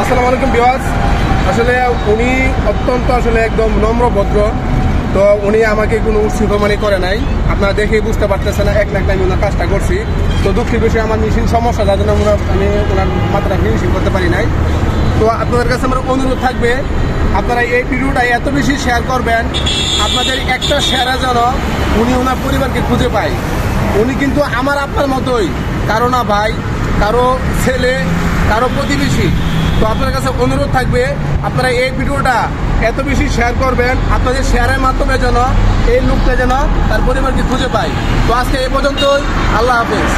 আসসালামু আলাইকুম ভিউয়ার্স। আসলে উনি অত্যন্ত একদম নম্র ভদ্র। তো উনি আমাকে কোনো উৎসুকমানি করে নাই, আপনারা দেখেই বুঝতে পারতেছেন। এক লাখ আমি ওনার কাজটা করছি। তো দুঃখের বিষয়ে আমার মেশিন সমস্যা, যার জন্য আমি ওনার মাত্রা ফিনিশিং করতে পারি নাই। তো আপনাদের কাছে আমার অনুরোধ থাকবে, আপনারা এই ভিডিওটা এত বেশি শেয়ার করবেন, আপনাদের একটা শেয়ারে যেন উনি ওনার পরিবারকে খুঁজে পায়। উনি কিন্তু আমার আপনার মতোই, কারো না ভাই, কারো ছেলে, কারো প্রতিবেশী। তো আপনার কাছে অনুরোধ থাকবে, আপনারা এই ভিডিওটা এত বেশি শেয়ার করবেন, আপনাদের শেয়ারের মাধ্যমে যেন এই লোকটা যেন তার পরিবারকে খুঁজে পায়। তো আজকে এই পর্যন্তই, আল্লাহ হাফেজ।